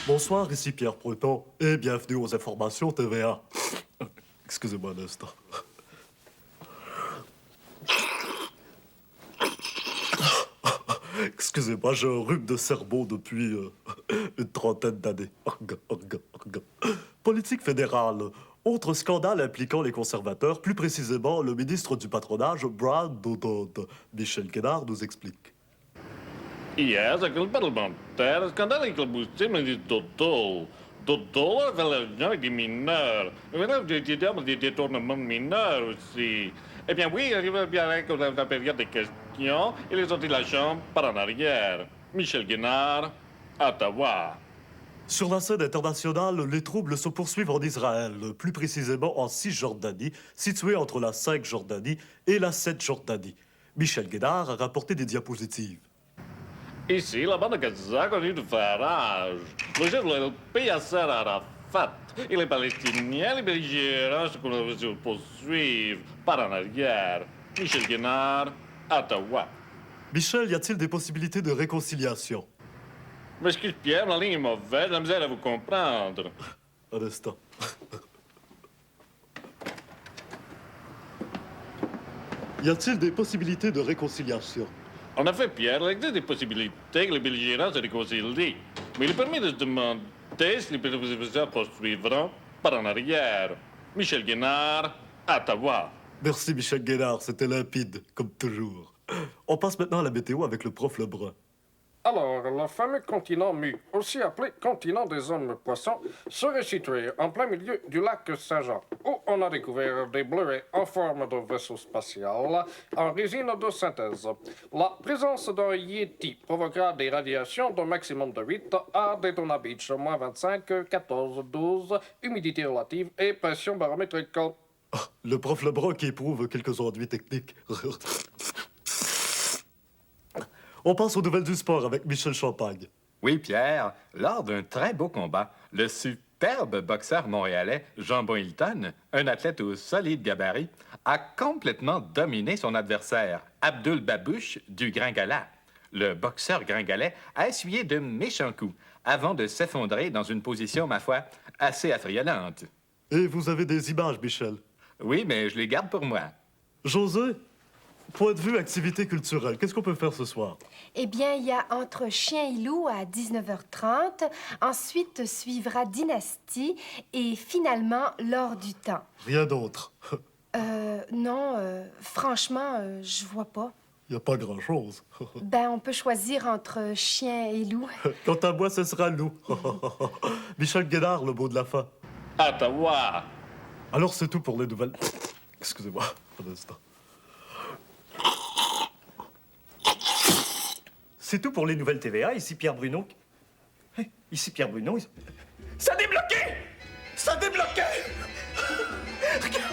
Bonsoir, ici Pierre Breton et bienvenue aux informations TVA. Excusez-moi un instant. Excusez-moi, j'ai un rhume de cerveau depuis une trentaine d'années. Politique fédérale. Autre scandale impliquant les conservateurs, plus précisément le ministre du patronage, Brad Dodd. Michel Guénard nous explique. Yes, aquele parlamentar scandale aquele sistema de doutor avaliação de mineur. De détournement mineur aussi. Eh bien oui, arrive bien avec la période de questions, il est sorti de la chambre par en arrière. Michel Guénard, Ottawa. Sur la scène internationale, les troubles se poursuivent en Israël, plus précisément en Cisjordanie, située entre la 5 Jordanie et la 7 Jordanie. Michel Guénard a rapporté des diapositives. Ici, la bande Gaza continue de faire rage. Le chef de Yasser Arafat et les Palestiniens, les belligérants se poursuivent par en arrière. Michel Guénard, Ottawa. Michel, y a-t-il des possibilités de réconciliation? M'excuse Pierre, la ligne est mauvaise, la misère à vous comprendre. Un instant. Y a-t-il des possibilités de réconciliation? En effet, Pierre, il existe des possibilités que les belligérants se réconcilient. Mais il permet de se demander si les belligérants poursuivront par en arrière. Michel Guénard, Ottawa. Merci, Michel Guénard, c'était limpide, comme toujours. On passe maintenant à la météo avec le prof Lebrun. Alors, le fameux continent mu, aussi appelé continent des hommes poissons, serait situé en plein milieu du lac Saint-Jean, où on a découvert des bleuets en forme de vaisseau spatial en résine de synthèse. La présence d'un Yeti provoquera des radiations d'un maximum de 8 à Daytona Beach, moins 25, 14, 12, humidité relative et pression barométrique. Le prof Lebrun qui éprouve quelques ennuis techniques. On passe aux nouvelles du sport avec Michel Champagne. Oui, Pierre, lors d'un très beau combat, le superbe boxeur montréalais Jean-Bon Hilton, un athlète au solide gabarit, a complètement dominé son adversaire, Abdul Babouche du Gringala. Le boxeur gringalais a essuyé de méchants coups avant de s'effondrer dans une position, ma foi, assez affriolante. Et vous avez des images, Michel? Oui, mais je les garde pour moi. José, point de vue activité culturelle, qu'est-ce qu'on peut faire ce soir? Eh bien, il y a Entre chien et loup à 19h30. Ensuite suivra Dynastie et finalement L'or du temps. Rien d'autre. Non, franchement, je vois pas. Il n'y a pas grand-chose. Ben, on peut choisir entre chien et loup. Quant à moi, ce sera loup. Michel Guénard, le mot de la fin. Ottawa. Alors, c'est tout pour les nouvelles. Excusez-moi, un instant. C'est tout pour les nouvelles TVA. Ici Pierre Bruno. Hey, ici Pierre Bruno. Ça a débloqué! Ça a débloqué! Regarde!